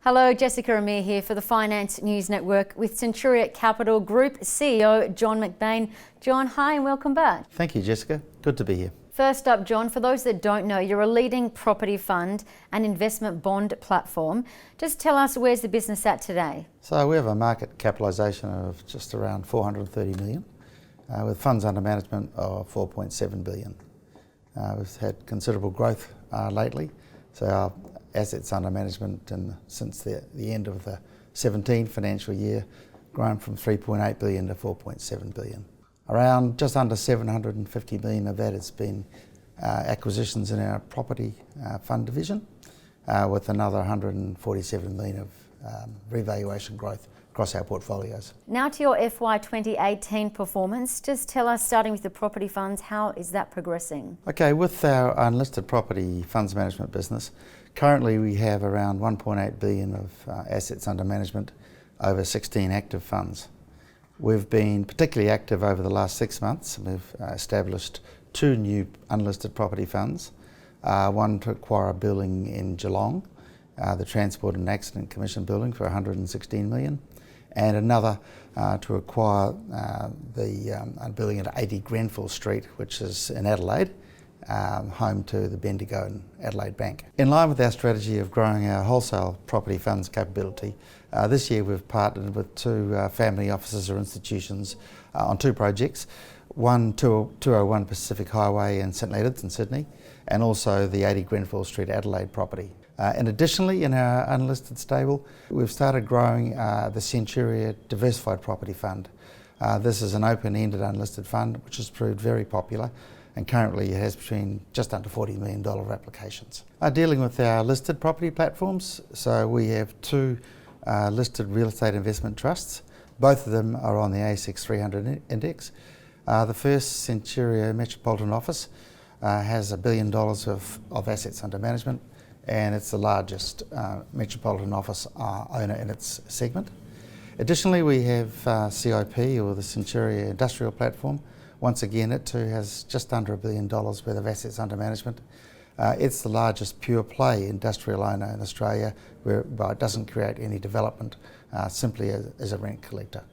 Hello, Jessica Amir here for the Finance News Network with Centuria Capital Group CEO John McBain. John, hi and welcome back. Thank you, Jessica. Good to be here. First up, John, for those that don't know, you're a leading property fund and investment bond platform. Just tell us, where's the business at today? So we have a market capitalisation of just around 430 million, with funds under management of 4.7 billion. We've had considerable growth lately, so our assets under management since the end of the 17 financial year grown from 3.8 billion to 4.7 billion. Around just under 750 million of that has been acquisitions in our property fund division, with another 147 million of revaluation growth across our portfolios. Now to your FY2018 performance. Just tell us, starting with the property funds, how is that progressing? Okay, with our unlisted property funds management business, currently we have around 1.8 billion of assets under management over 16 active funds. We've been particularly active over the last 6 months. We've established 2 new unlisted property funds, one to acquire a building in Geelong, the Transport and Accident Commission building, for 116 million, and another to acquire a building at 80 Grenfell Street, which is in Adelaide, home to the Bendigo and Adelaide Bank. In line with our strategy of growing our wholesale property funds capability, this year we've partnered with 2 family offices or institutions on 2 projects, one 201 Pacific Highway in St Leonards in Sydney, and also the 80 Grenfell Street Adelaide property. And additionally, in our unlisted stable, we've started growing the Centuria Diversified Property Fund. This is an open-ended unlisted fund which has proved very popular, and currently it has between just under $40 million of applications. Dealing with our listed property platforms, so we have 2 listed real estate investment trusts. Both of them are on the ASX 300 index. The first, Centuria Metropolitan Office, has $1 billion of assets under management, and it's the largest metropolitan office owner in its segment. Additionally, we have CIP, or the Centuria Industrial Platform. Once again, it too has just under $1 billion worth of assets under management. It's the largest pure play industrial owner in Australia, whereby it doesn't create any development, simply as a rent collector.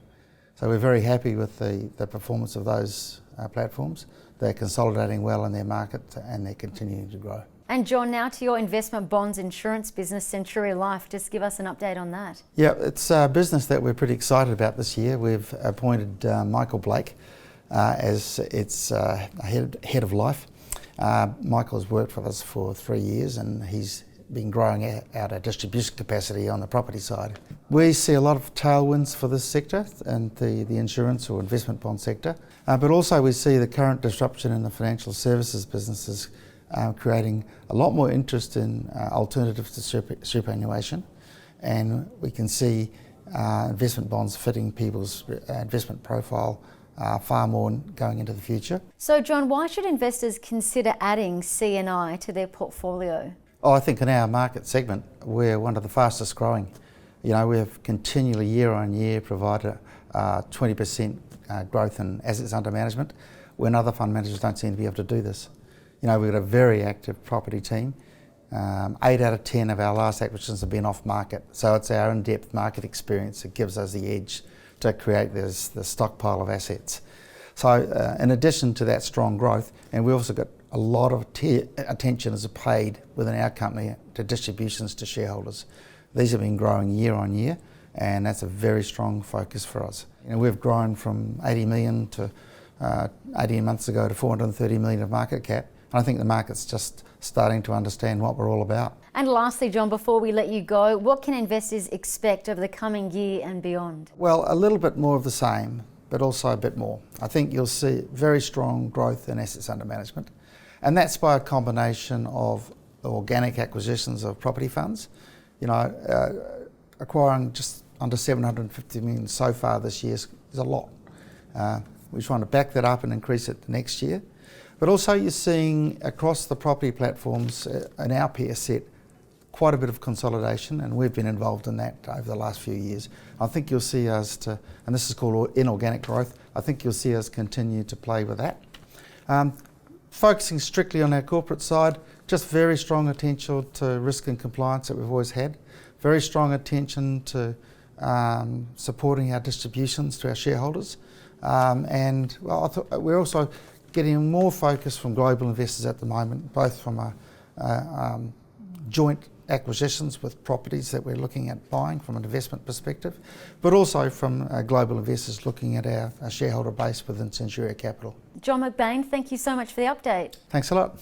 So we're very happy with the performance of those platforms. They're consolidating well in their market and they're continuing to grow. And John, now to your investment bonds insurance business, Centuria Life. Just give us an update on that. Yeah, it's a business that we're pretty excited about this year. We've appointed Michael Blake as its head of life. Michael has worked with us for 3 years and he's been growing out our distribution capacity on the property side. We see a lot of tailwinds for this sector and the insurance or investment bond sector, but also we see the current disruption in the financial services businesses creating a lot more interest in alternatives to superannuation, and we can see investment bonds fitting people's investment profile far more going into the future. So John, why should investors consider adding CNI to their portfolio? Oh, I think in our market segment we're one of the fastest growing. You know, we have continually year on year provided 20% growth in assets under management, when other fund managers don't seem to be able to do this. You know, we've got a very active property team. 8 out of 10 of our last acquisitions have been off market, so it's our in-depth market experience that gives us the edge to create the stockpile of assets. So in addition to that strong growth, and we also got a lot of attention is paid within our company to distributions to shareholders. These have been growing year on year, and that's a very strong focus for us. You know, we've grown from 80 million to 18 months ago to 430 million of market cap. I think the market's just starting to understand what we're all about. And lastly, John, before we let you go, what can investors expect over the coming year and beyond? Well, a little bit more of the same, but also a bit more. I think you'll see very strong growth in assets under management, and that's by a combination of organic acquisitions of property funds. You know, acquiring just under 750 million so far this year is a lot. We're trying to back that up and increase it next year. But also you're seeing across the property platforms in our peer set quite a bit of consolidation, and we've been involved in that over the last few years. I think you'll see us and this is called inorganic growth, I think you'll see us continue to play with that. Focusing strictly on our corporate side, just very strong attention to risk and compliance that we've always had. very strong attention to supporting our distributions to our shareholders, and well, we're also getting more focus from global investors at the moment, both from a joint acquisitions with properties that we're looking at buying from an investment perspective, but also from global investors looking at our shareholder base within Centuria Capital. John McBain, thank you so much for the update. Thanks a lot.